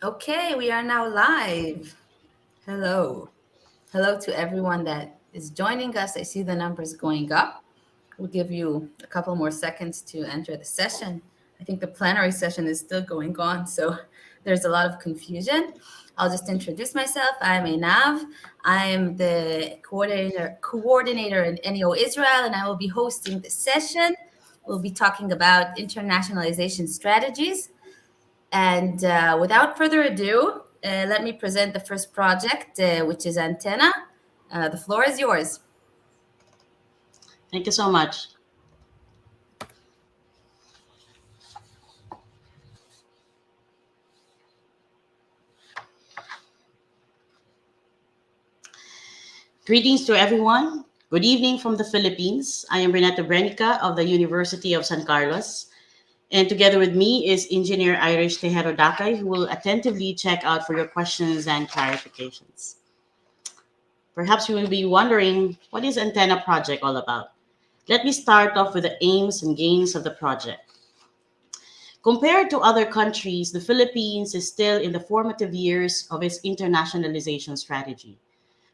Okay, we are now live. Hello. Hello to everyone that is joining us. I see the numbers going up. We'll give you a couple more seconds to enter the session. I think the plenary session is still going on, so there's a lot of confusion. I'll just introduce myself. I'm Enav. I'm the coordinator in NEO Israel, and I will be hosting the session. We'll be talking about internationalization strategies. And without further ado, let me present the first project, which is Antenna. The floor is yours. Thank you so much. Greetings to everyone. Good evening from the Philippines. I am Renata Brenica of the University of San Carlos. And together with me is Engineer Irish Tejero Dakay, who will attentively check out for your questions and clarifications. Perhaps you will be wondering, what is Antenna Project all about? Let me start off with the aims and gains of the project. Compared to other countries, the Philippines is still in the formative years of its internationalization strategy.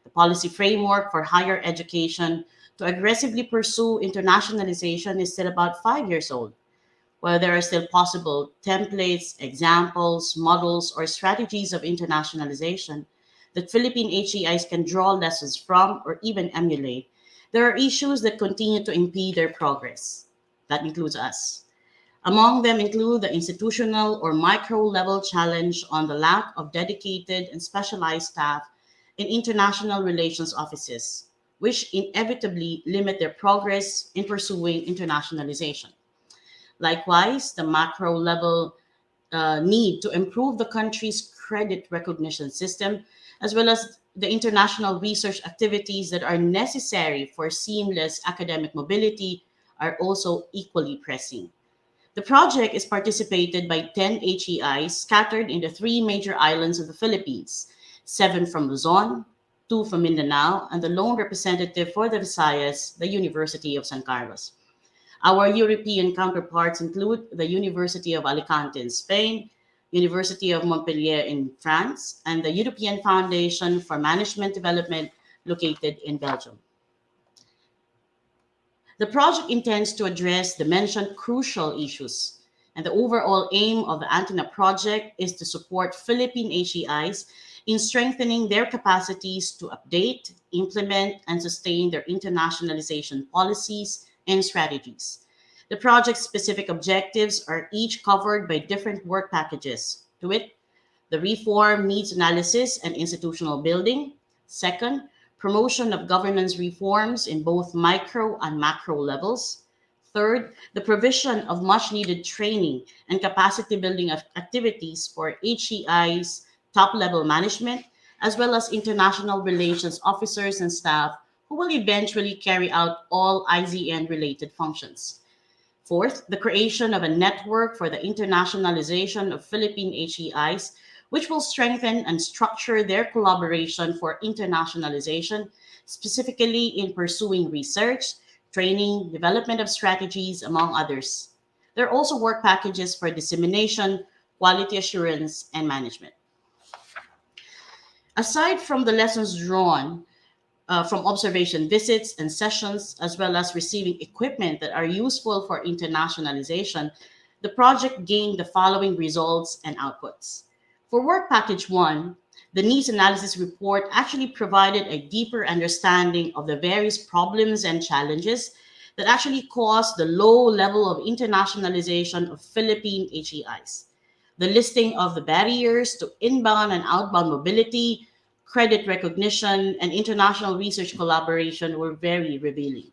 The policy framework for higher education to aggressively pursue internationalization is still about 5 years old. While there are still possible templates, examples, models, or strategies of internationalization that Philippine HEIs can draw lessons from or even emulate, there are issues that continue to impede their progress. That includes us. Among them include the institutional or micro level challenge on the lack of dedicated and specialized staff in international relations offices, which inevitably limit their progress in pursuing internationalization. Likewise, the macro level need to improve the country's credit recognition system, as well as the international research activities that are necessary for seamless academic mobility, are also equally pressing. The project is participated by 10 HEIs scattered in the three major islands of the Philippines, seven from Luzon, two from Mindanao, and the lone representative for the Visayas, the University of San Carlos. Our European counterparts include the University of Alicante in Spain, University of Montpellier in France, and the European Foundation for Management Development located in Belgium. The project intends to address the mentioned crucial issues, and the overall aim of the Antenna project is to support Philippine HEIs in strengthening their capacities to update, implement, and sustain their internationalization policies and strategies. The project's specific objectives are each covered by different work packages. To wit, the reform needs analysis and institutional building. Second, promotion of governance reforms in both micro and macro levels. Third, the provision of much needed training and capacity building activities for HEI's top level management, as well as international relations officers and staff who will eventually carry out all IZN related functions. Fourth, the creation of a network for the internationalization of Philippine HEIs, which will strengthen and structure their collaboration for internationalization, specifically in pursuing research, training, development of strategies, among others. There are also work packages for dissemination, quality assurance, and management. Aside from the lessons drawn from observation visits and sessions, as well as receiving equipment that are useful for internationalization, the project gained the following results and outputs. For Work Package 1, the needs analysis report actually provided a deeper understanding of the various problems and challenges that actually caused the low level of internationalization of Philippine HEIs. The listing of the barriers to inbound and outbound mobility, credit recognition, and international research collaboration were very revealing.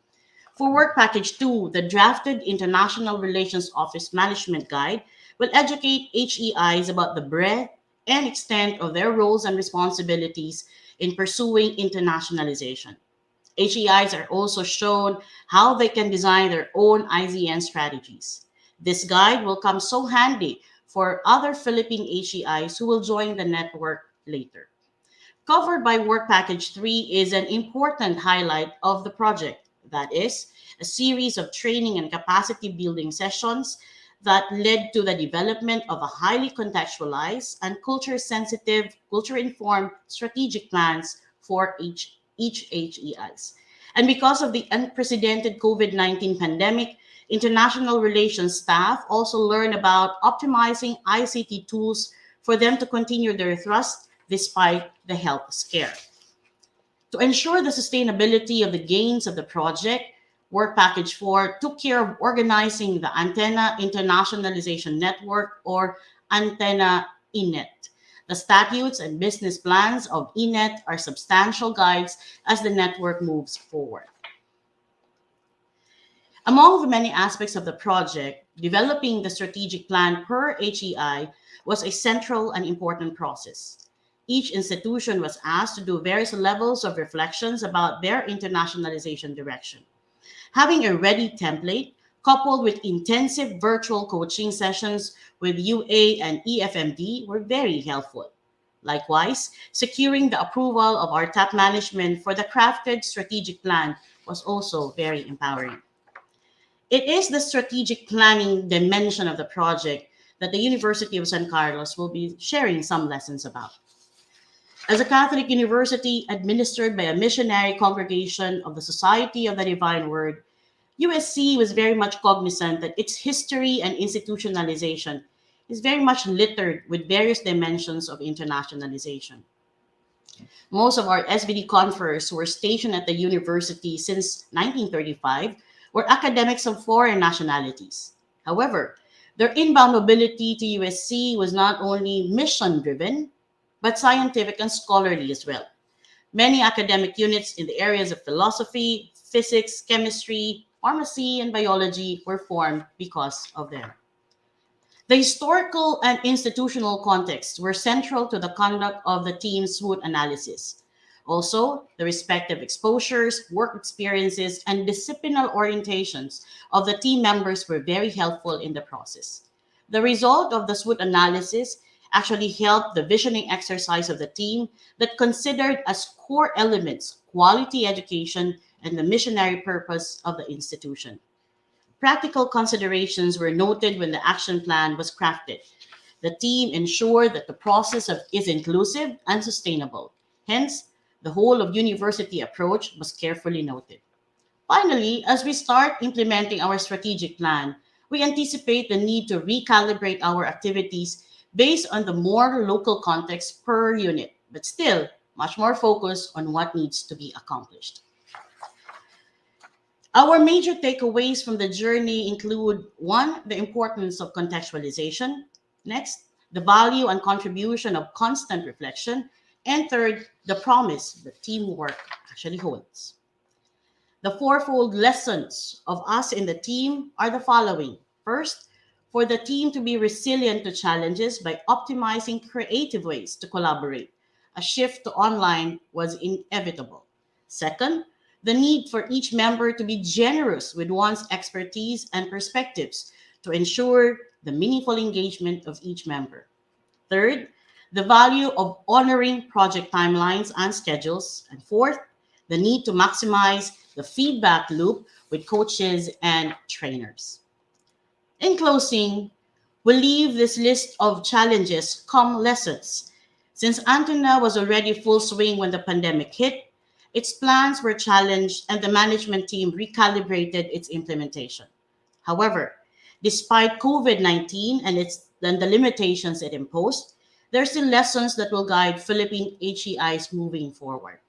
For Work Package 2, the drafted International Relations Office Management Guide will educate HEIs about the breadth and extent of their roles and responsibilities in pursuing internationalization. HEIs are also shown how they can design their own IZN strategies. This guide will come so handy for other Philippine HEIs who will join the network later. Covered by Work Package 3 is an important highlight of the project. That is, a series of training and capacity building sessions that led to the development of a highly contextualized and culture-sensitive, culture-informed strategic plans for each HEIs. And because of the unprecedented COVID-19 pandemic, international relations staff also learned about optimizing ICT tools for them to continue their thrust despite the health scare. To ensure the sustainability of the gains of the project, Work Package 4 took care of organizing the Antenna Internationalization Network, or Antenna INET. The statutes and business plans of INET are substantial guides as the network moves forward. Among the many aspects of the project, developing the strategic plan per HEI was a central and important process. Each institution was asked to do various levels of reflections about their internationalization direction. Having a ready template, coupled with intensive virtual coaching sessions with UA and EFMD, were very helpful. Likewise, securing the approval of our top management for the crafted strategic plan was also very empowering. It is the strategic planning dimension of the project that the University of San Carlos will be sharing some lessons about. As a Catholic university administered by a missionary congregation of the Society of the Divine Word, USC was very much cognizant that its history and institutionalization is very much littered with various dimensions of internationalization. Most of our SVD conferers who were stationed at the university since 1935 were academics of foreign nationalities. However, their inbound mobility to USC was not only mission driven, but scientific and scholarly as well. Many academic units in the areas of philosophy, physics, chemistry, pharmacy, and biology were formed because of them. The historical and institutional contexts were central to the conduct of the team's SWOT analysis. Also, the respective exposures, work experiences, and disciplinary orientations of the team members were very helpful in the process. The result of the SWOT analysis actually helped the visioning exercise of the team that considered as core elements quality education and the missionary purpose of the institution. Practical considerations were noted when the action plan was crafted. The team ensured that the process is inclusive and sustainable. Hence, the whole of university approach was carefully noted. Finally, as we start implementing our strategic plan, we anticipate the need to recalibrate our activities based on the more local context per unit, but still much more focused on what needs to be accomplished. Our major takeaways from the journey include: one, the importance of contextualization; next, the value and contribution of constant reflection; and third, the promise that teamwork actually holds. The fourfold lessons of us in the team are the following. First, for the team to be resilient to challenges by optimizing creative ways to collaborate. A shift to online was inevitable. Second, the need for each member to be generous with one's expertise and perspectives to ensure the meaningful engagement of each member. Third, the value of honoring project timelines and schedules. And fourth, the need to maximize the feedback loop with coaches and trainers. In closing, we leave this list of challenges come lessons. Since Antenna was already full swing when the pandemic hit, its plans were challenged and the management team recalibrated its implementation. However, despite COVID-19 and the limitations it imposed, there are still lessons that will guide Philippine HEIs moving forward.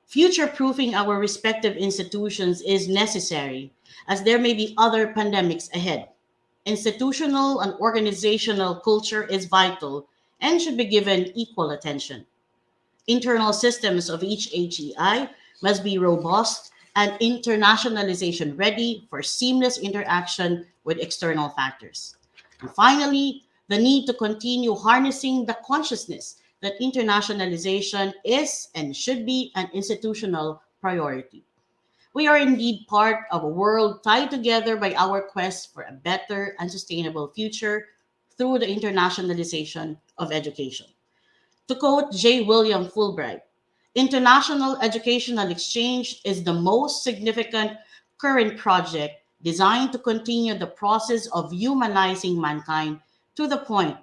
Future proofing our respective institutions is necessary as there may be other pandemics ahead. Institutional and organizational culture is vital and should be given equal attention. Internal systems of each HEI must be robust and internationalization ready for seamless interaction with external factors. And finally, the need to continue harnessing the consciousness that internationalization is and should be an institutional priority. We are indeed part of a world tied together by our quest for a better and sustainable future through the internationalization of education. To quote J. William Fulbright, international educational exchange is the most significant current project designed to continue the process of humanizing mankind to the point,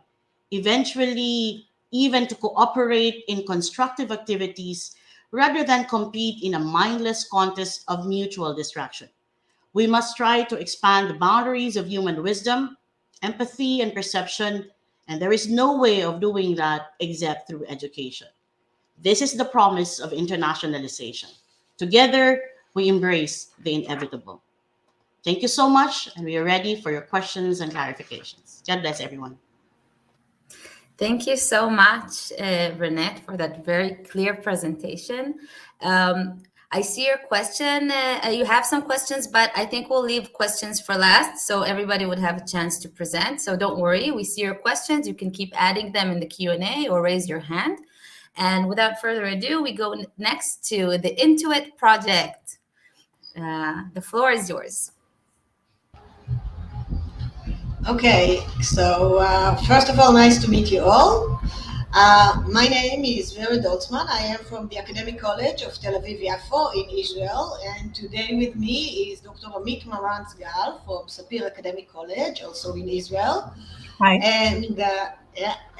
eventually, even to cooperate in constructive activities rather than compete in a mindless contest of mutual distraction. We must try to expand the boundaries of human wisdom, empathy, and perception, and there is no way of doing that except through education. This is the promise of internationalization. Together, we embrace the inevitable. Thank you so much, and we are ready for your questions and clarifications. God bless everyone. Thank you so much, Renette, for that very clear presentation. I see your question. You have some questions, but I think we'll leave questions for last so everybody would have a chance to present. So don't worry, we see your questions. You can keep adding them in the Q&A or raise your hand. And without further ado, we go next to the Intuit project. The floor is yours. Okay, so first of all, nice to meet you all. My name is Vera Doltzman. I am from the Academic College of Tel Aviv Yafo in Israel, and today with me is Dr. Amit Marantzgal from Sapir Academic College, also in Israel. Hi.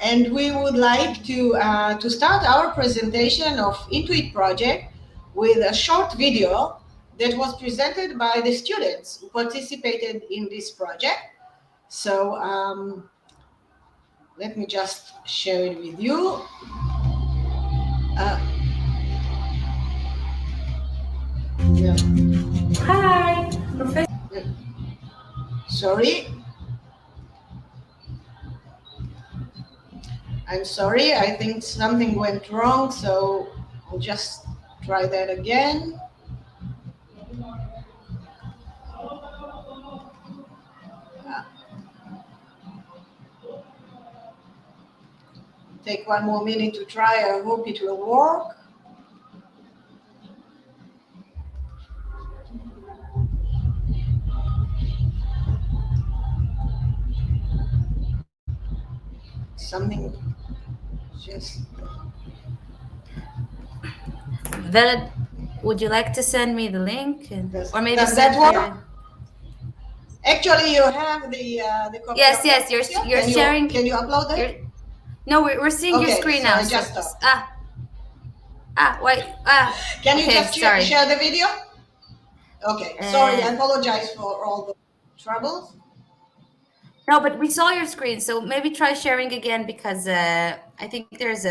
And we would like to start our presentation of Intuit project with a short video that was presented by the students who participated in this project. So let me just share it with you. Yeah. Hi. Sorry. I'm sorry, I think something went wrong, so I'll just try that again. Take one more minute to try. I hope it will work. Something just... Veled, would you like to send me the link? Or maybe does that work? Actually, you have the copy. Yes, you're sharing. Can you upload it? No, we're seeing your screen now. I just stopped. Wait. Can you okay, just share the video? Okay, sorry, I apologize for all the troubles. No, but we saw your screen, so maybe try sharing again because I think there's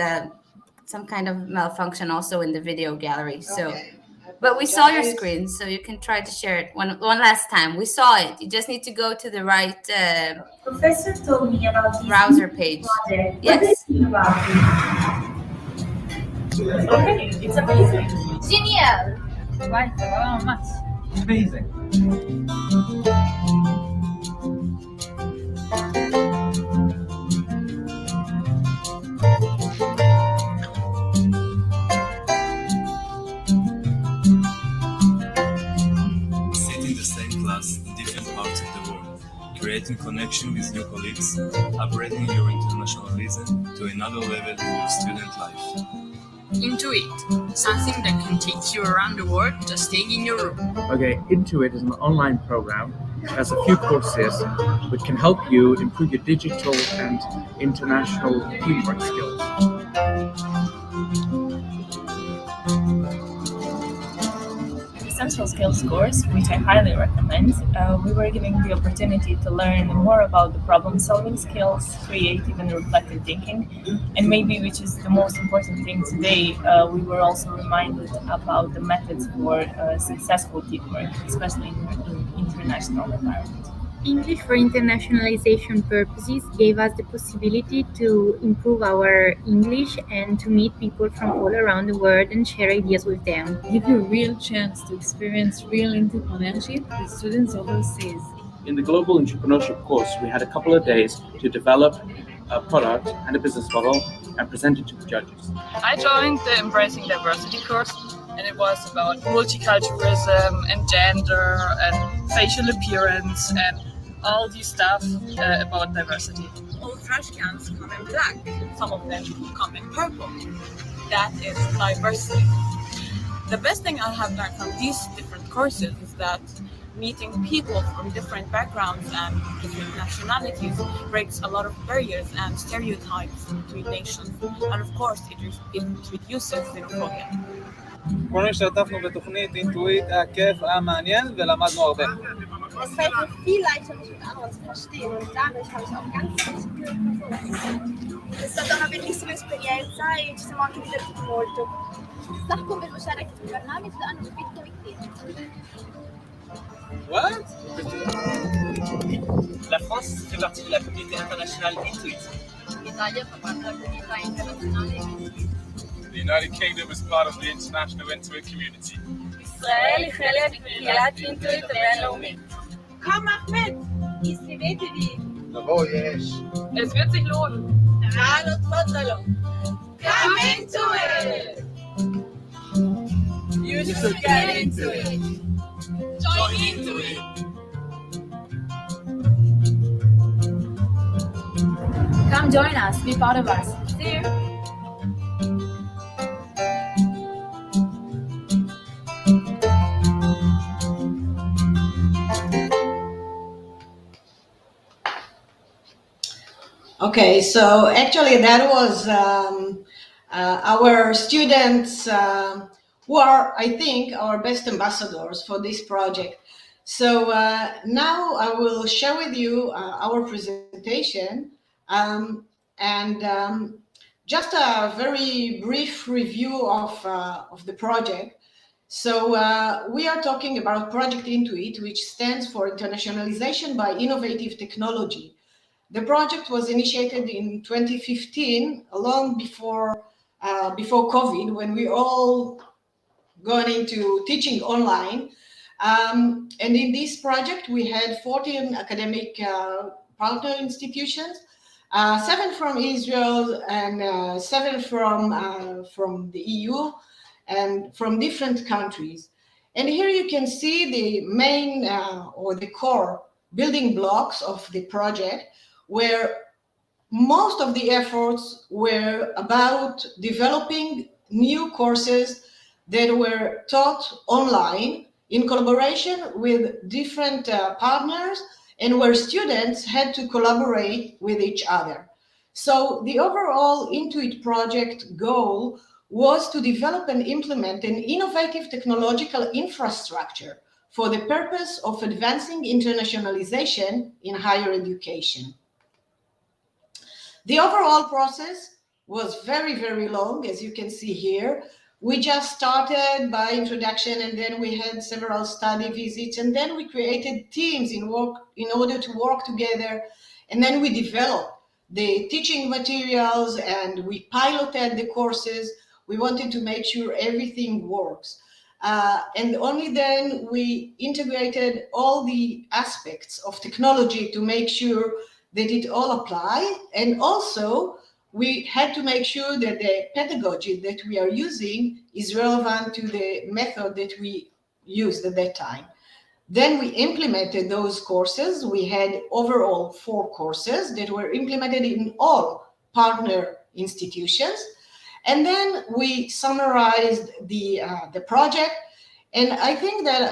some kind of malfunction also in the video gallery. So, okay. But we saw your screen, so you can try to share it one last time. We saw it. You just need to go to the right Professor told me about this browser page. Project. Yes. What do you think about it? Okay, it's amazing. Genial. Why? How much? Amazing. Creating connection with new colleagues, upgrading your internationalism to another level in your student life. Intuit, something that can take you around the world just staying in your room. Okay, Intuit is an online program that has a few courses which can help you improve your digital and international teamwork skills. Essential skills course, which I highly recommend. We were given the opportunity to learn more about the problem-solving skills, creative and reflective thinking, and maybe, which is the most important thing today, we were also reminded about the methods for successful teamwork, especially in international environment. English for internationalization purposes gave us the possibility to improve our English and to meet people from all around the world and share ideas with them. Give you a real chance to experience real entrepreneurship with students overseas. In the Global Entrepreneurship course, we had a couple of days to develop a product and a business model and present it to the judges. I joined the Embracing Diversity course, and it was about multiculturalism and gender and facial appearance and all this stuff about diversity. All trash cans come in black. Some of them come in purple. That is diversity. The best thing I have learned from these different courses is that Meeting people from different backgrounds and different nationalities breaks a lot of barriers and stereotypes between nations, and of course it reduces xenophobia. כולנו השתתפנו בתוכנית אינטואיט, היה כיף, היה מעניין ולמדנו הרבה. Es fällt mir viel leichter, mich mit anderen zu verstehen und dadurch habe ich auch ganz viele Personen. È stata una bellissima esperienza e ci siamo anche divertiti molto. صحكم بالمشاركة في البرنامج لأنه مفيدكم كثير. What? La France fait partie de la communauté internationale Intuit. L'Italia fa parte della comunità internazionale Intuit. The United Kingdom is part of the international Intuit community. ישראל היא חלק מקהילת אינטואיט הבינלאומית. Komm, mach mit! הסתובבתי. לבוא יש. Es wird sich lohnen. تعالوا تفضلوا. Come into it! You should get into it. Join into it! Come join us, be part of us. See you. Okay, so actually that was our students who are, I think, our best ambassadors for this project. So now I will share with you our presentation and just a very brief review of the project. So we are talking about Project Intuit, which stands for Internationalization by Innovative Technology. The project was initiated in 2015, long before COVID, when we all got into teaching online. And in this project, we had 14 academic partner institutions, 7 from Israel and 7 from the EU and from different countries. And here you can see the main or the core building blocks of the project, where most of the efforts were about developing new courses that were taught online in collaboration with different partners and where students had to collaborate with each other. So the overall Intuit project goal was to develop and implement an innovative technological infrastructure for the purpose of advancing internationalization in higher education. The overall process was very, very long, as you can see here. We just started by introduction, and then we had several study visits, and then we created teams in order to work together, and then we developed the teaching materials, and we piloted the courses. We wanted to make sure everything works. And only then we integrated all the aspects of technology to make sure that it all apply. And also we had to make sure that the pedagogy that we are using is relevant to the method that we used at that time. Then we implemented those courses. We had overall 4 courses that were implemented in all partner institutions. And then we summarized the project. And I think that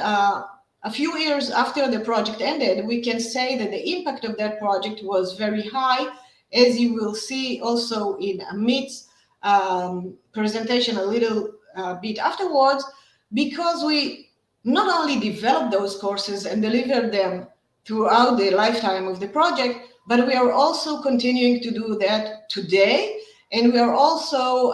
a few years after the project ended, we can say that the impact of that project was very high, as you will see also in Amit's presentation a little bit afterwards, because we not only developed those courses and delivered them throughout the lifetime of the project, but we are also continuing to do that today. And we are also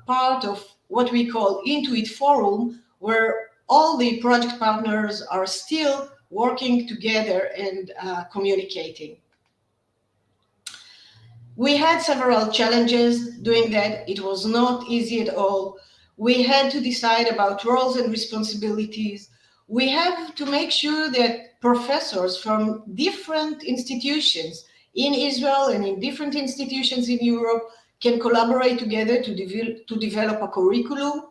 part of what we call Intuit Forum, where all the project partners are still working together and communicating. We had several challenges doing that. It was not easy at all. We had to decide about roles and responsibilities. We have to make sure that professors from different institutions in Israel and in different institutions in Europe can collaborate together to develop a curriculum.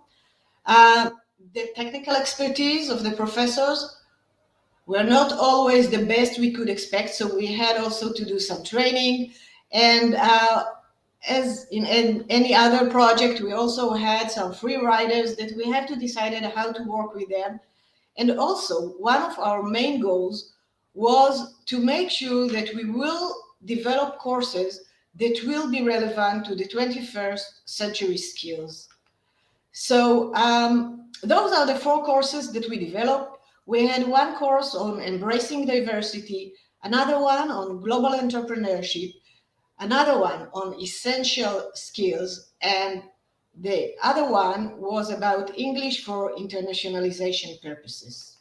The technical expertise of the professors were not always the best we could expect, so we had also to do some training. And as in any other project, we also had some free riders that we have to decide how to work with them. And also, one of our main goals was to make sure that we will develop courses that will be relevant to the 21st century skills. So those are the 4 courses that we developed. We had one course on embracing diversity, another one on global entrepreneurship, another one on essential skills, and the other one was about English for internationalization purposes.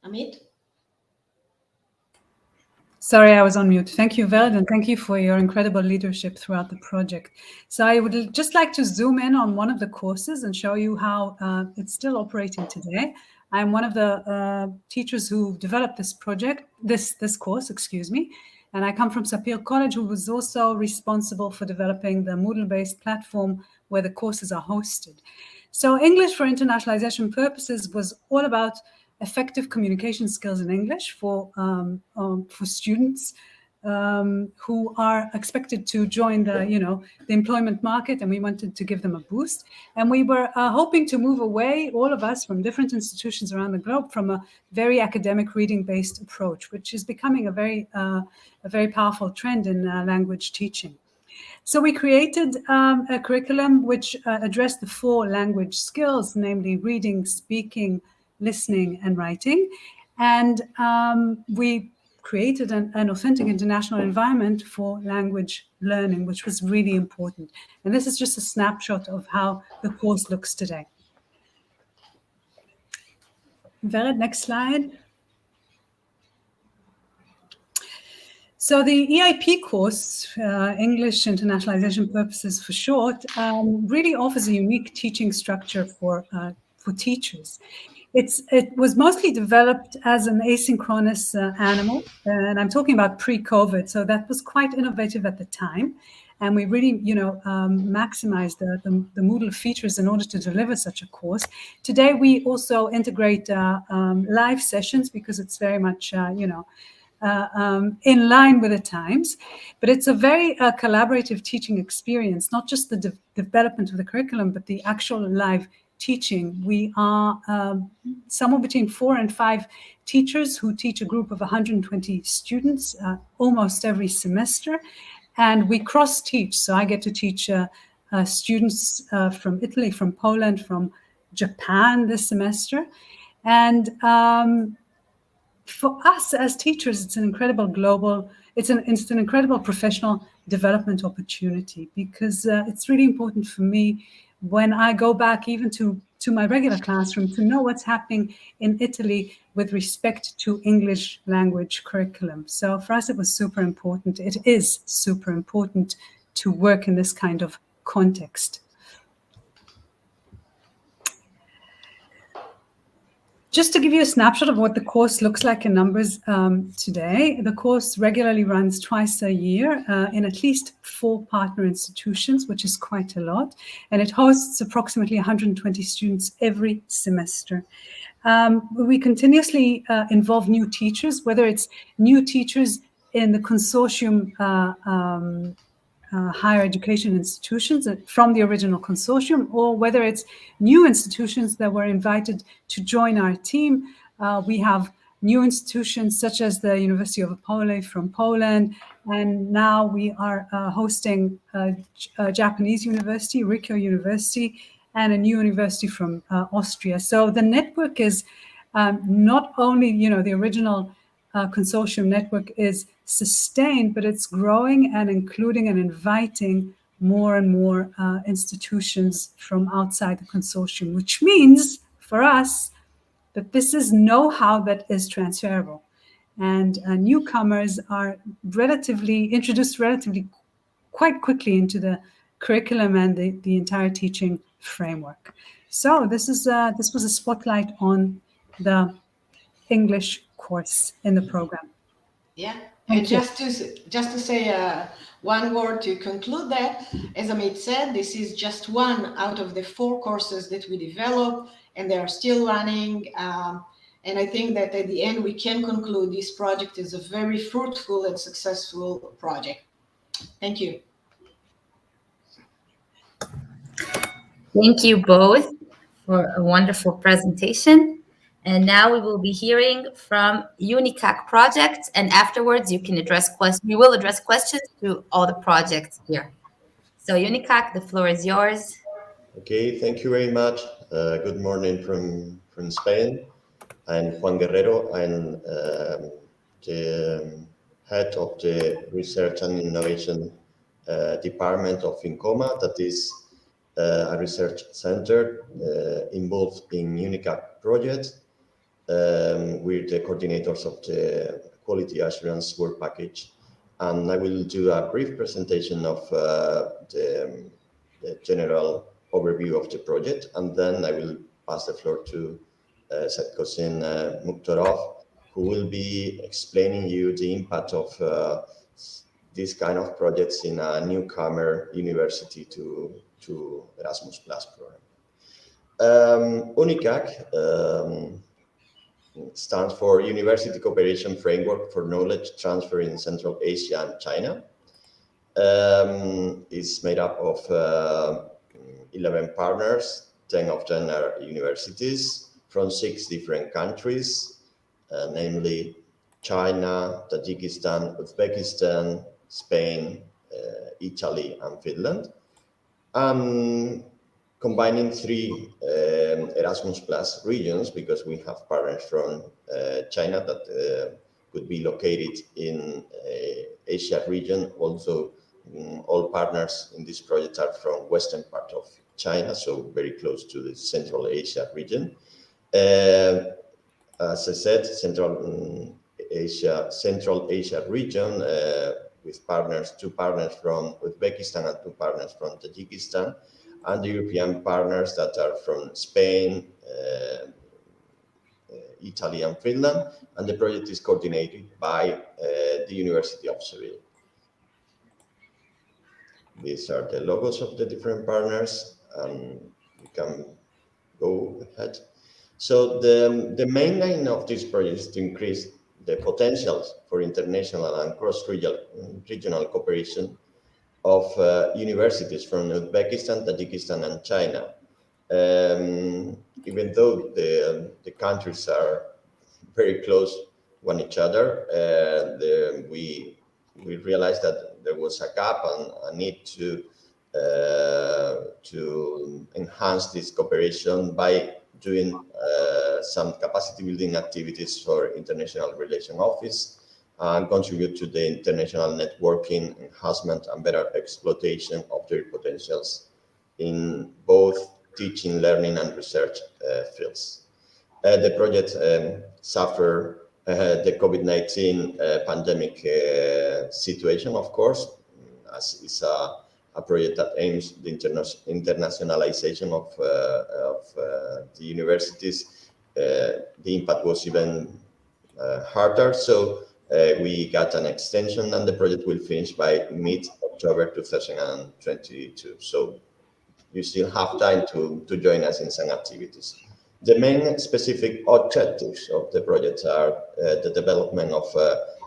Amit? Sorry, I was on mute. Thank you, Verd, and thank you for your incredible leadership throughout the project. So I would just like to zoom in on one of the courses and show you how it's still operating today. I'm one of the teachers who developed this project, this course, excuse me, and I come from Sapir College, who was also responsible for developing the Moodle-based platform where the courses are hosted. So English for internationalization purposes was all about effective communication skills in English for students who are expected to join the employment market, and we wanted to give them a boost. And we were hoping to move away, all of us from different institutions around the globe, from a very academic reading-based approach, which is becoming a very powerful trend in language teaching. So we created a curriculum which addressed the 4 language skills, namely reading, speaking, listening, and writing. And we created an authentic international environment for language learning, which was really important. And this is just a snapshot of how the course looks today. Vered, next slide. So the EIP course, English Internationalization Purposes for short, really offers a unique teaching structure for teachers. It was mostly developed as an asynchronous animal, and I'm talking about pre-COVID, so that was quite innovative at the time. And we really, maximized the Moodle features in order to deliver such a course. Today, we also integrate live sessions because it's very much, in line with the times, but it's a very collaborative teaching experience, not just the development of the curriculum, but the actual live teaching. We are somewhere between 4 and 5 teachers who teach a group of 120 students almost every semester, and we cross-teach. So I get to teach students from Italy, from Poland, from Japan this semester, and for us as teachers, it's an incredible it's an incredible professional development opportunity, because it's really important for me when I go back even to my regular classroom to know what's happening in Italy with respect to English language curriculum. So for us, it was super important. It is super important to work in this kind of context. Just to give you a snapshot of what the course looks like in numbers today, the course regularly runs twice a year in at least 4 partner institutions, which is quite a lot. And it hosts approximately 120 students every semester. We continuously involve new teachers, whether it's new teachers in the consortium higher education institutions from the original consortium, or whether it's new institutions that were invited to join our team. We have new institutions such as the University of Opole from Poland, and now we are hosting a Japanese university, Rikyo University, and a new university from Austria. So the network is not only, the original consortium network is sustained, but it's growing and including and inviting more and more institutions from outside the consortium, which means for us that this is know-how that is transferable. And newcomers are introduced relatively quite quickly into the curriculum and the entire teaching framework. So this was a spotlight on the English course in the program. Yeah, and just to say one word to conclude that, as Amit said, this is just one out of the 4 courses that we developed, and they are still running. And I think that at the end we can conclude this project is a very fruitful and successful project. Thank you. Thank you both. for a wonderful presentation. And now we will be hearing from Unicac project, and afterwards you can address questions. We will address questions to all the projects here. So Unicac, the floor is yours. Okay, thank you very much. Good morning from Spain. I'm Juan Guerrero. I'm the head of the Research and Innovation Department of INCOMA, that is a research center involved in Unicac project. We're the coordinators of the Quality Assurance Work Package, and I will do a brief presentation of the general overview of the project, and then I will pass the floor to Setkosin Mukhtarov, who will be explaining you the impact of this kind of projects in a newcomer university to Erasmus Plus program. UNICAC stands for University Cooperation Framework for Knowledge Transfer in Central Asia and China. It's made up of 11 partners, 10 of them are universities from 6 different countries, namely China, Tajikistan, Uzbekistan, Spain, Italy, and Finland. Combining 3 Erasmus Plus regions, because we have partners from China that could be located in Asia region. Also, all partners in this project are from western part of China, so very close to the Central Asia region. As I said, Central Asia region with partners, 2 partners from Uzbekistan and 2 partners from Tajikistan, and the European partners that are from Spain, Italy, and Finland. And the project is coordinated by the University of Seville. These are the logos of the different partners, and we can go ahead. So the main aim of this project is to increase the potential for international and cross-regional cooperation of universities from Uzbekistan, Tajikistan, and China. Even though the countries are very close one each other, we realized that there was a gap and a need to enhance this cooperation by doing some capacity building activities for International Relations Office, and contribute to the international networking, enhancement, and better exploitation of their potentials in both teaching, learning, and research fields. The project suffered the COVID-19 pandemic situation, of course, as it's a project that aims the internationalization of the universities. The impact was even harder, so we got an extension, and the project will finish by mid-October 2022. So you still have time to join us in some activities. The main specific objectives of the project are the development of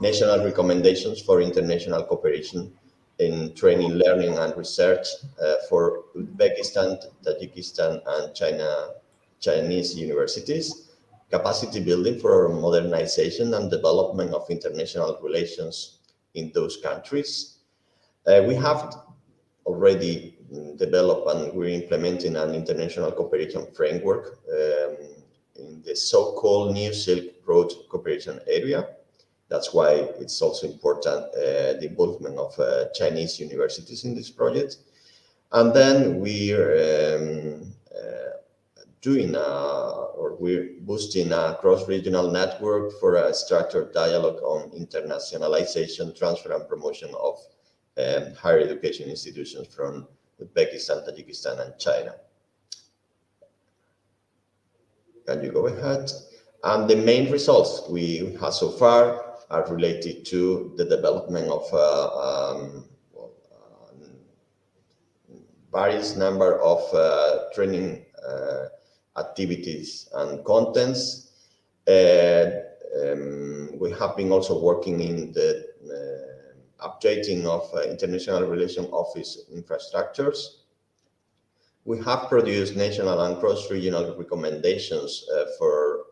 national recommendations for international cooperation in training, learning, and research for Uzbekistan, Tajikistan, and Chinese universities, capacity building for modernization and development of international relations in those countries. We have already developed and we're implementing an international cooperation framework in the so-called New Silk Road cooperation area. That's why it's also important the involvement of Chinese universities in this project. And then we're we're boosting a cross-regional network for a structured dialogue on internationalization, transfer, and promotion of higher education institutions from Uzbekistan, Tajikistan, and China. Can you go ahead? And the main results we have so far are related to the development of various number of training activities and contents. We have been also working in the updating of International Relations Office infrastructures. We have produced national and cross-regional recommendations for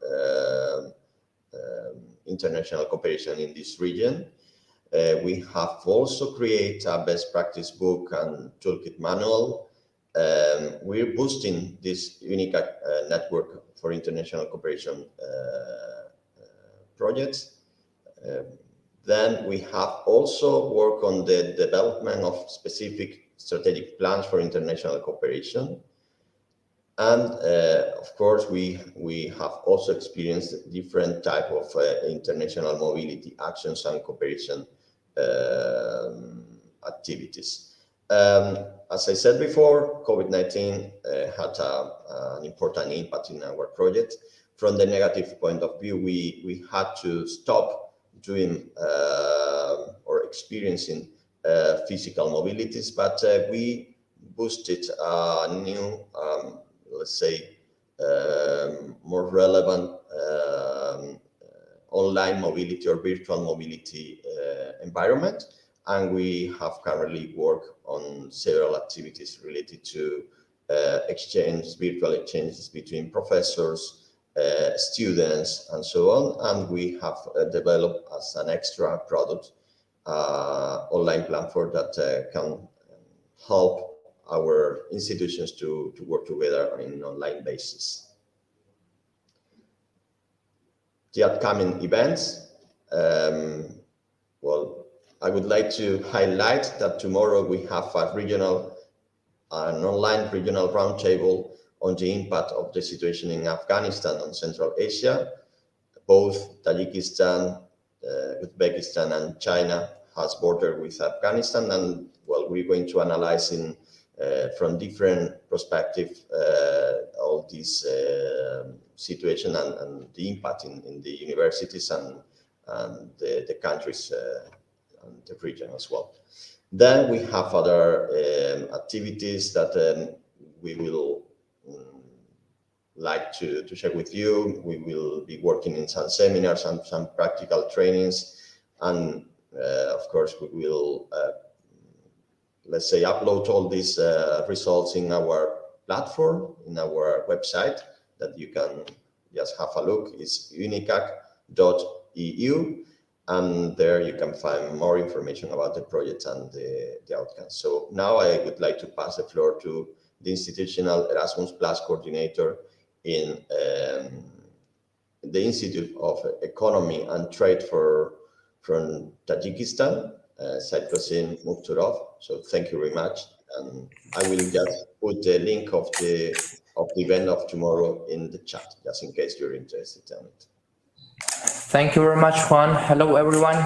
international cooperation in this region. We have also created a best practice book and toolkit manual. We're boosting this Unicac network for international cooperation projects. Then we have also worked on the development of specific strategic plans for international cooperation. And of course, we have also experienced different type of international mobility actions and cooperation activities. As I said before, COVID-19 had an important impact in our project. From the negative point of view, we had to stop doing or experiencing physical mobilities, but we boosted a new, let's say, more relevant online mobility or virtual mobility environment. And we have currently worked on several activities related to virtual exchanges between professors, students, and so on. And we have developed as an extra product online platform that can help our institutions to work together on an online basis. The upcoming events, well, I would like to highlight that tomorrow we have an online regional roundtable on the impact of the situation in Afghanistan and Central Asia. Both Tajikistan, Uzbekistan, and China has border with Afghanistan, and well, we're going to analyze from different perspectives all this situation and the impact in the universities and the countries and the region as well. Then we have other activities that we will like to share with you. We will be working in some seminars and some practical trainings, and of course we will let's say upload all these results in our platform, in our website, that you can just have a look. It's unicac.eu, and there you can find more information about the project and the outcomes. So now I would like to pass the floor to the institutional Erasmus Plus coordinator in the Institute of Economy and Trade from Tajikistan, Saidkosin Mukhturov. So thank you very much, and I will just put the link of the event of tomorrow in the chat, just in case you're interested in it. Thank you very much, Juan. Hello, everyone.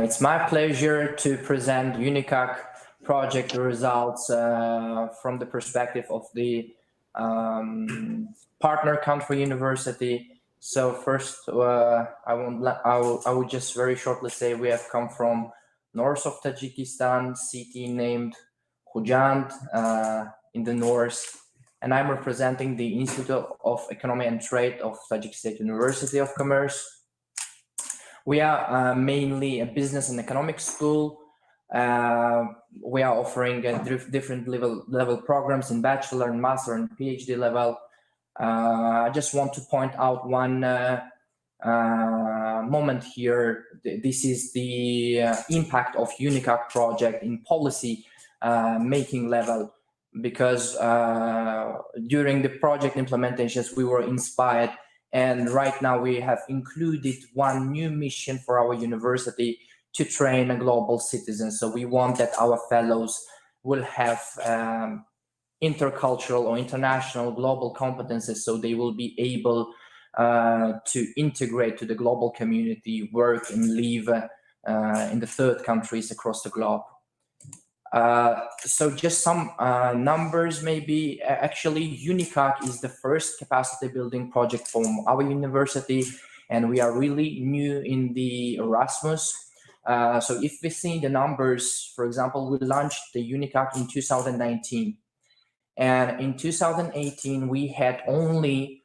It's my pleasure to present Unicac project results from the perspective of the partner country university. So first, I would just very shortly say we have come from north of Tajikistan, city named Khujand in the north, and I'm representing the Institute of Economy and Trade of Tajik State University of Commerce. We are mainly a business and economics school. We are offering different level programs in bachelor and master and PhD level. I just want to point out one moment here. This is the impact of Unicac project in policy making level, because during the project implementations we were inspired, and right now we have included one new mission for our university to train a global citizen. So we want that our fellows will have intercultural or international global competences, so they will be able to integrate to the global community, work and live in the third countries across the globe. So just some numbers maybe. Actually, Unicac is the first capacity building project from our university, and we are really new in the Erasmus. So if we see the numbers, for example, we launched the Unicac in 2019. And in 2018, we had only,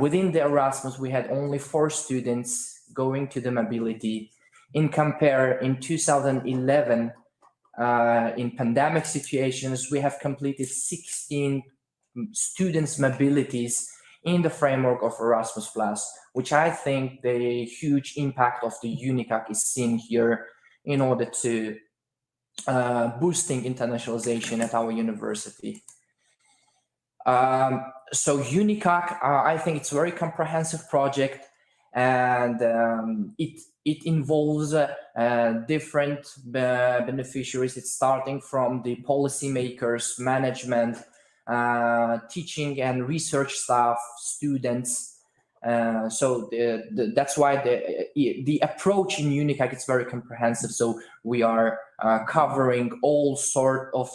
within the Erasmus, we had only 4 students going to the mobility. In 2011, in pandemic situations. We have completed 16 students' mobilities in the framework of Erasmus+, which I think the huge impact of the Unicac is seen here in order to boosting internationalization at our university. So Unicac, I think it's a very comprehensive project, and it involves different beneficiaries. It's starting from the policymakers, management, teaching and research staff, students. So that's why the approach in Unicac is very comprehensive. So we are covering all sort of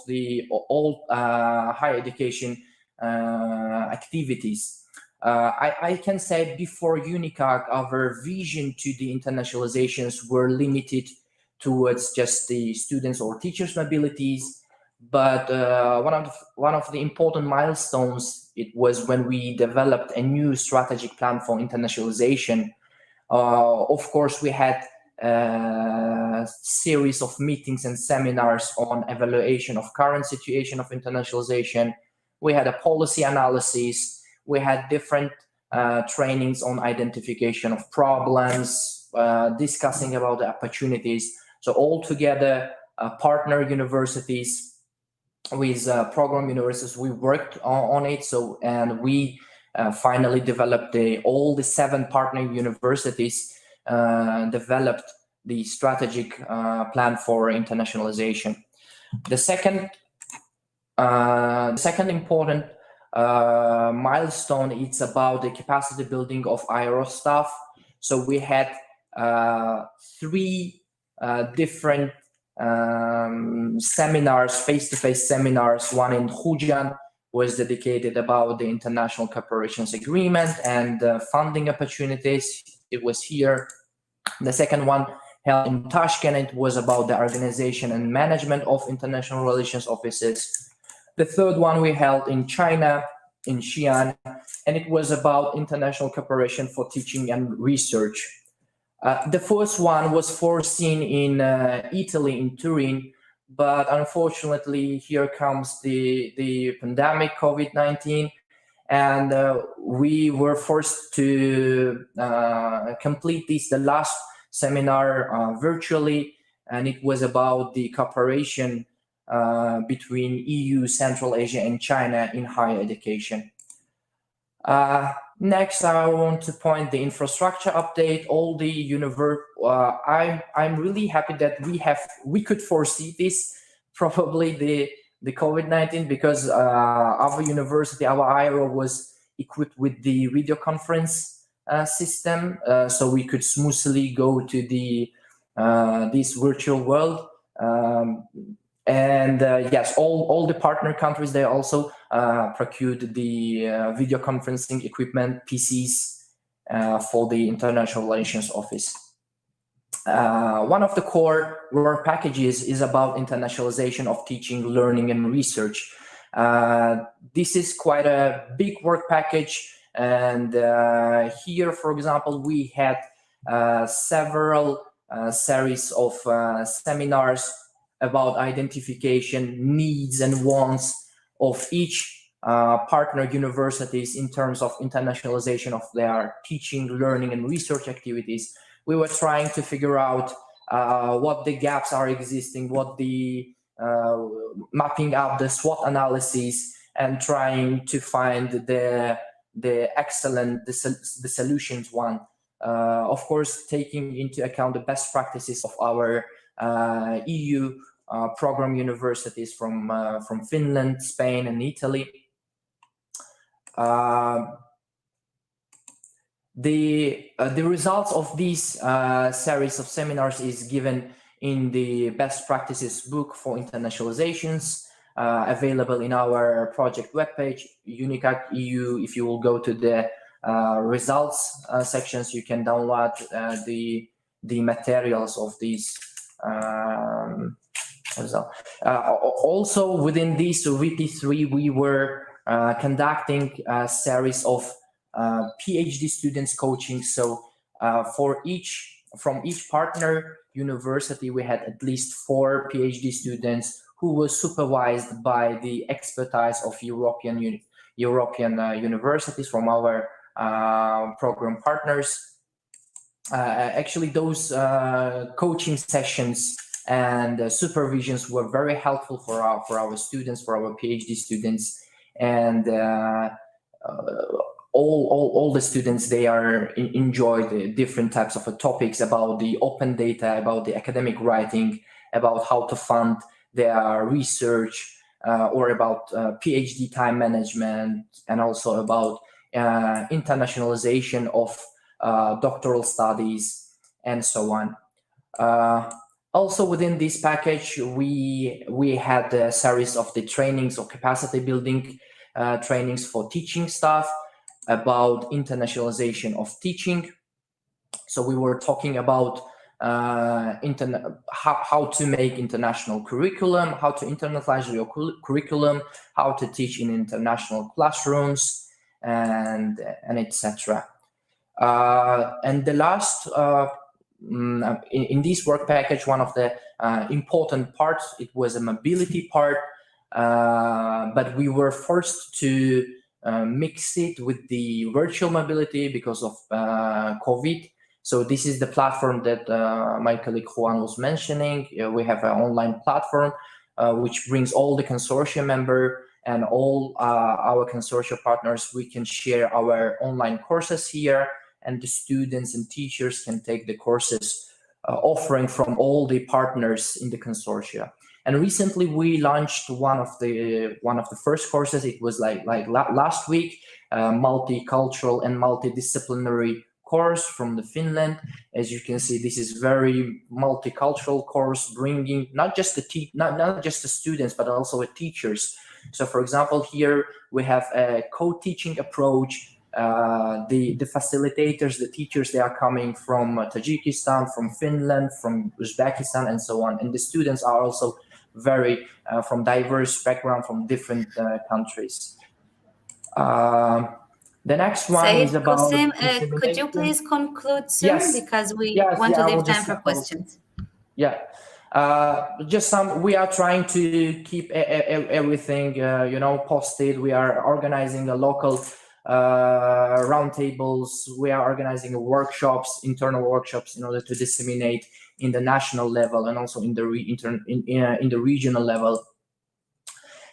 all higher education activities. I can say before Unicac, our vision to the internationalizations were limited towards just the students or teachers' mobilities. But one of the important milestones, it was when we developed a new strategic plan for internationalization. Of course, we had a series of meetings and seminars on evaluation of current situation of internationalization. We had a policy analysis. We had different trainings on identification of problems, discussing about the opportunities. So all together, partner universities with program universities, we worked on it. So, and we finally developed all the 7 partner universities developed the strategic plan for internationalization. The second important milestone, it's about the capacity building of IRO staff. So we had 3 different seminars, face-to-face seminars. One in Hujan was dedicated about the international cooperations agreement and funding opportunities. It was here. The second one held in Tashkent. It was about the organization and management of international relations offices. The third one we held in China, in Xi'an, and it was about international cooperation for teaching and research. The first one was foreseen in Italy, in Turin, but unfortunately here comes the pandemic, COVID-19, and we were forced to complete the last seminar virtually, and it was about the cooperation between EU, Central Asia, and China in higher education. Next, I want to point the infrastructure update. All the I'm really happy that we could foresee this, probably the COVID-19, because our university, our IRO, was equipped with the video conference system, so we could smoothly go to this virtual world. And yes, all the partner countries, they also procured the video conferencing equipment, PCs, for the International Relations Office. One of the core work packages is about internationalization of teaching, learning, and research. This is quite a big work package. And here, for example, we had several series of seminars about identification, needs, and wants of each partner universities in terms of internationalization of their teaching, learning, and research activities. We were trying to figure out what the gaps are existing, what the mapping out the SWOT analysis, and trying to find the solutions one. Of course, taking into account the best practices of our EU program universities from Finland, Spain, and Italy. The results of these series of seminars is given in the best practices book for internationalizations, available in our project webpage, Unicac EU. If you will go to the results sections, you can download the materials of these. Also within this VP3, we were conducting a series of PhD students coaching. So from each partner, university, we had at least 4 PhD students who were supervised by the expertise of European universities from our program partners. Actually, those coaching sessions and supervisions were very helpful for our students, for our PhD students, and all the students, they enjoy the different types of topics about the open data, about the academic writing, about how to fund their research, or about PhD time management, and also about internationalization of doctoral studies, and so on. Also within this package, we had a series of the trainings or capacity building trainings for teaching staff about internationalization of teaching. So we were talking about how to make international curriculum, how to internationalize your curriculum, how to teach in international classrooms, and etc. And the last, in this work package, one of the important parts, it was a mobility part, but we were forced to mix it with the virtual mobility because of COVID. So this is the platform that my colleague Juan was mentioning. We have an online platform which brings all the consortium member and all our consortium partners. We can share our online courses here, and the students and teachers can take the courses offering from all the partners in the consortia. And recently we launched one of the first courses. It was like last week, multicultural and multidisciplinary course from the Finland. As you can see, this is very multicultural course, bringing not just the students but also the teachers. So for example, here we have a co-teaching approach. The facilitators, the teachers, they are coming from Tajikistan, from Finland, from Uzbekistan, and so on. And the students are also very from diverse background, from different countries. The next one Said is about Qasim, could you please conclude soon? Yes. Because we Yes, want to I will leave time just for questions. Yeah. Just we are trying to keep everything, posted. We are organizing a local roundtables. We are organizing workshops, internal workshops, in order to disseminate in the national level and also in the regional level.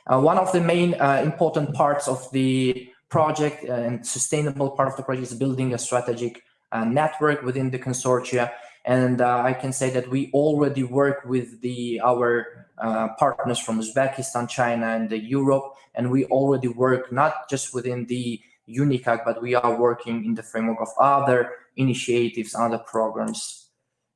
One of the main important parts of the project and sustainable part of the project is building a strategic network within the consortia. And I can say that we already work with our partners from Uzbekistan, China, and Europe. And we already work not just within the Unicac, but we are working in the framework of other initiatives, other programs.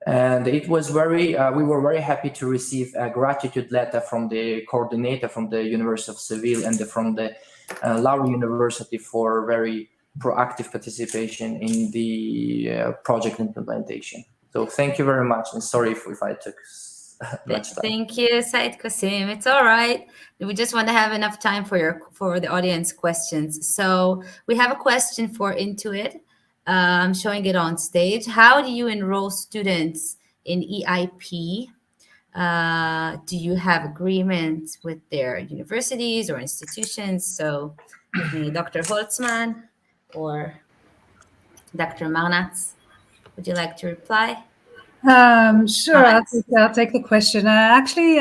And it was we were very happy to receive a gratitude letter from the coordinator from the University of Seville and from the Lowry University for very proactive participation in the project implementation. So thank you very much, and sorry if I took much time. Thank you, Said Qasim. It's all right. We just want to have enough time for the audience questions. So we have a question for Intuit. I'm showing it on stage. How do you enroll students in EIP? Do you have agreements with their universities or institutions? So maybe Dr. Holtzman or Dr. Maunatz, would you like to reply? Sure, I'll take the question. Actually,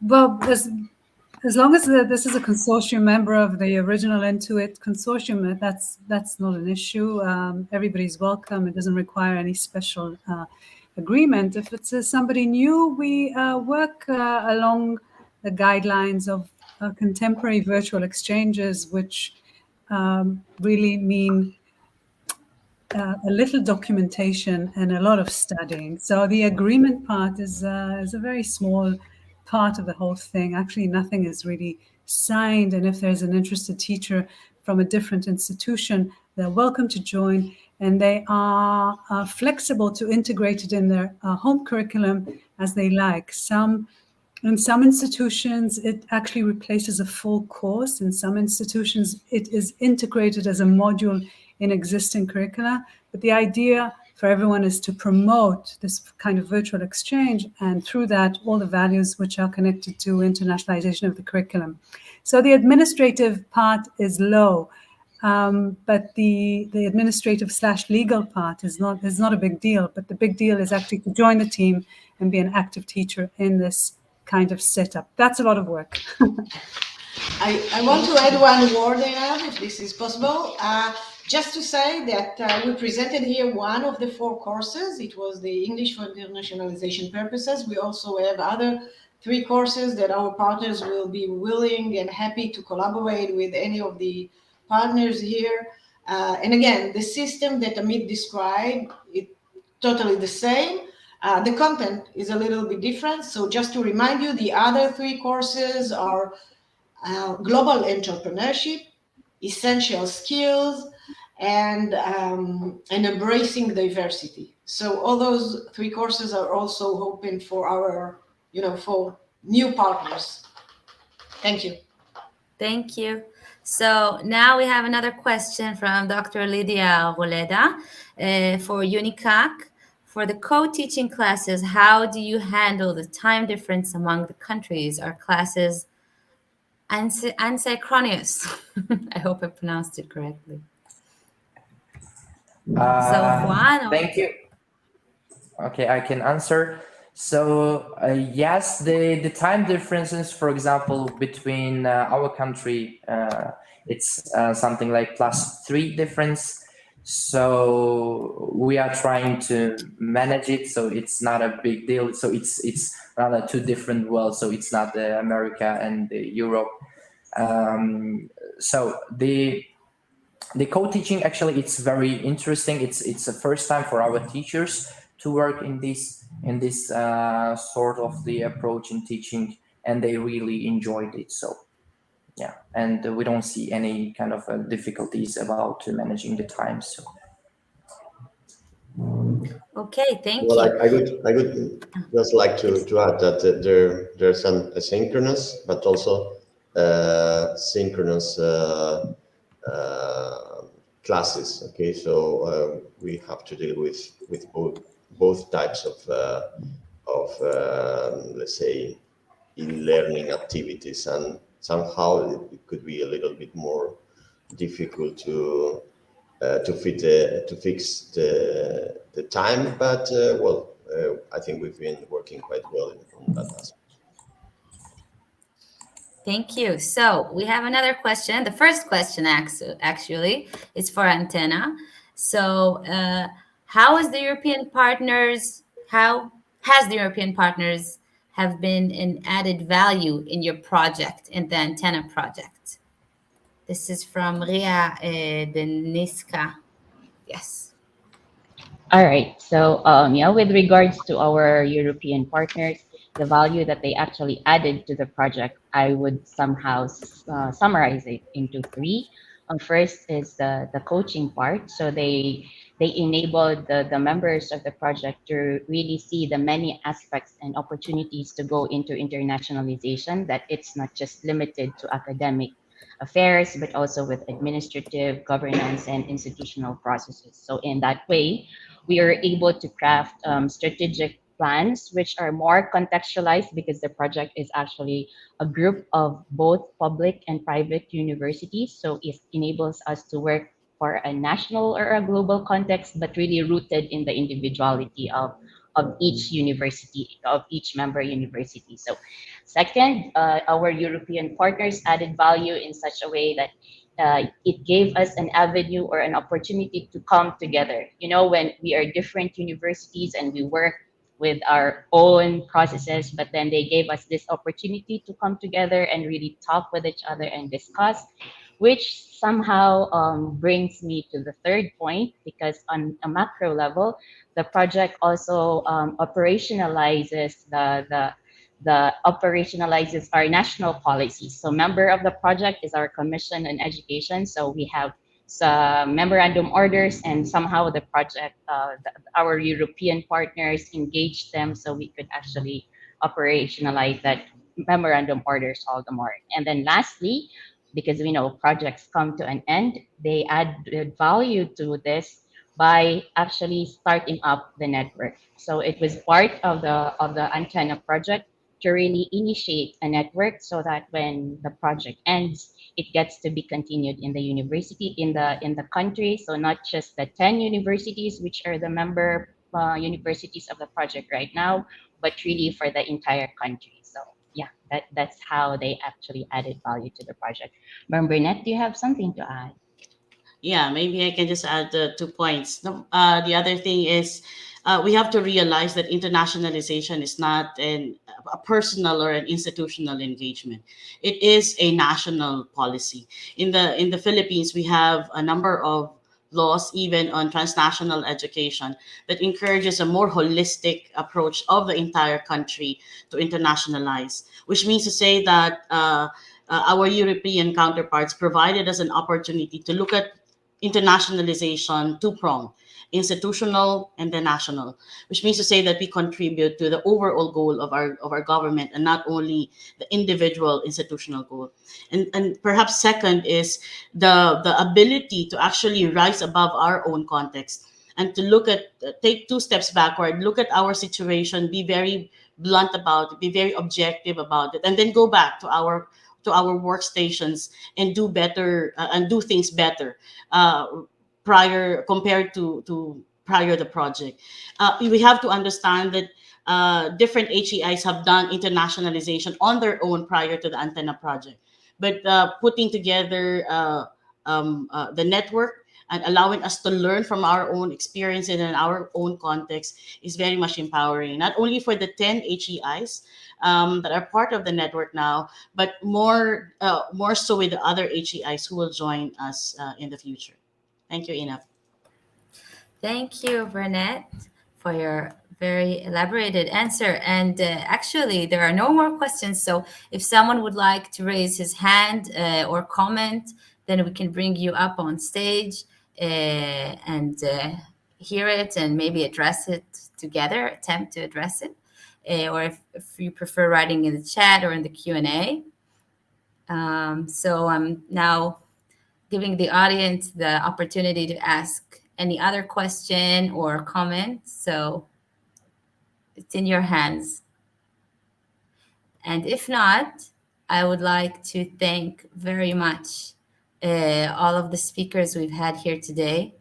well, as long as this is a consortium member of the original Intuit consortium, that's not an issue. Everybody's welcome. It doesn't require any special agreement. If it's somebody new, we work along the guidelines of contemporary virtual exchanges, which really mean a little documentation and a lot of studying. So the agreement part is a very small part of the whole thing. Actually, nothing is really signed. And if there's an interested teacher from a different institution, they're welcome to join. And they are flexible to integrate it in their home curriculum as they like. In some institutions, it actually replaces a full course. In some institutions, it is integrated as a module in existing curricula. But the idea for everyone is to promote this kind of virtual exchange, and through that, all the values which are connected to internationalization of the curriculum. So the administrative part is low, but the administrative/legal part is not a big deal. But the big deal is actually to join the team and be an active teacher in this kind of setup. That's a lot of work. I want to add one word, Einab, if this is possible. Just to say that we presented here one of the 4 courses. It was the English for internationalization purposes. We also have other 3 courses that our partners will be willing and happy to collaborate with any of the partners here. And again, the system that Amit described, it's totally the same. The content is a little bit different. So just to remind you, the other 3 courses are global entrepreneurship, essential skills, and embracing diversity. So all those 3 courses are also open for our, for new partners. Thank you. Thank you. So now we have another question from Dr. Lydia Roleda for Unicac. For the co-teaching classes, how do you handle the time difference among the countries? Are classes asynchronous? I hope I pronounced it correctly. So Juan? Thank you. Okay, I can answer. So yes, the time differences, for example, between our country, it's something like +3 difference. So we are trying to manage it. So it's not a big deal. So it's rather 2 different worlds. So it's not the America and the Europe. So the co-teaching, actually, it's very interesting. It's the first time for our teachers to work in this sort of the approach in teaching, and they really enjoyed it. So yeah, and we don't see any kind of difficulties about managing the time. So okay, thank well, you. I would just like to add that there's an asynchronous but also synchronous classes. Okay, so we have to deal with both types of let's say e-learning activities, and somehow it could be a little bit more difficult to fix the time, but well, I think we've been working quite well on that aspect. Thank you. So we have another question. The first question actually is for Antenna. So how has the European partners have been an added value in your project, in the Antenna project? This is from Ria Deniska. Yes. All right. So, yeah, with regards to our European partners, the value that they actually added to the project, I would somehow summarize it into 3. First is the coaching part. So they enabled the members of the project to really see the many aspects and opportunities to go into internationalization, that it's not just limited to academic affairs, but also with administrative, governance, and institutional processes. So in that way, we are able to craft strategic plans which are more contextualized, because the project is actually a group of both public and private universities. So it enables us to work for a national or a global context, but really rooted in the individuality of each university, of each member university. So second, our European partners added value in such a way that it gave us an avenue or an opportunity to come together. You know, when we are different universities and we work with our own processes, but then they gave us this opportunity to come together and really talk with each other and discuss, which somehow brings me to the third point, because on a macro level, the project also operationalizes operationalizes our national policies. So member of the project is our Commission on Education. So we have some memorandum orders, and somehow the project, our European partners engaged them so we could actually operationalize that memorandum orders all the more. And then lastly, because we know projects come to an end, they add value to this by actually starting up the network. So it was part of the antenna project to really initiate a network so that when the project ends, it gets to be continued in the university in the country. So not just the 10 universities which are the member universities of the project right now, but really for the entire country. So yeah, that's how they actually added value to the project. Bernadette, do you have something to add? Yeah, maybe I can just add 2 points. The other thing is we have to realize that internationalization is not a personal or an institutional engagement. It is a national policy. In the Philippines, we have a number of laws even on transnational education that encourages a more holistic approach of the entire country to internationalize, which means to say that our European counterparts provided us an opportunity to look at internationalization two-pronged, institutional and then national, which means to say that we contribute to the overall goal of our government and not only the individual institutional goal. And perhaps second is the ability to actually rise above our own context and to look at take 2 steps backward, look at our situation, be very blunt about it, be very objective about it, and then go back to our workstations and do better and do things better uh, prior compared to prior the project. We have to understand that different HEIs have done internationalization on their own prior to the antenna project, but putting together the network and allowing us to learn from our own experiences and our own context is very much empowering, not only for the 10 HEIs that are part of the network now, but more so with the other HEIs who will join us in the future. Thank you, Ina. Thank you, Burnett, for your very elaborated answer. And actually, there are no more questions. So if someone would like to raise his hand or comment, then we can bring you up on stage and hear it and maybe address it together, attempt to address it. Or if you prefer writing in the chat or in the Q&A. So I'm now giving the audience the opportunity to ask any other question or comment. So it's in your hands. And if not, I would like to thank very much all of the speakers we've had here today.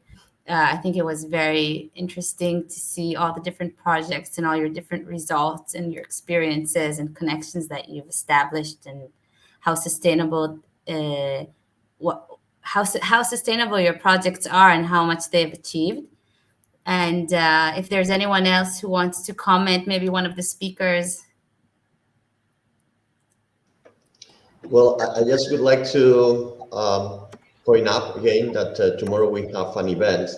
I think it was very interesting to see all the different projects and all your different results and your experiences and connections that you've established and how sustainable how sustainable your projects are and how much they've achieved. And if there's anyone else who wants to comment, maybe one of the speakers. Well, I just would like to point out again that tomorrow we have an event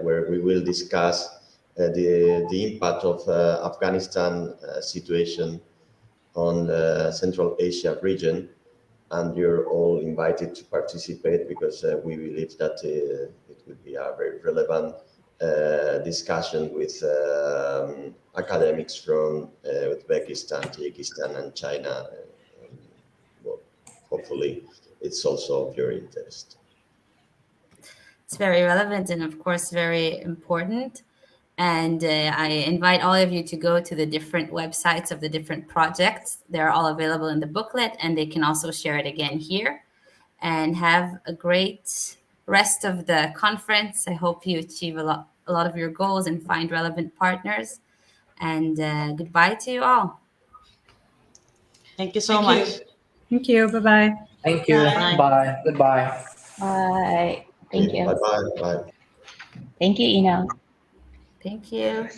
where we will discuss the impact of Afghanistan situation on the Central Asia region, and you're all invited to participate because we believe that it would be a very relevant discussion with academics from Uzbekistan, Tajikistan, and China. Well, hopefully, it's also of your interest. It's very relevant and, of course, very important. And I invite all of you to go to the different websites of the different projects. They're all available in the booklet, and they can also share it again here. And have a great rest of the conference. I hope you achieve a lot of your goals and find relevant partners. And goodbye to you all. Thank you so much. Thank you. Bye-bye. Thank you. Bye. Bye. Goodbye. Bye. Thank you. Bye-bye. Bye. Thank you, Ina. Thank you.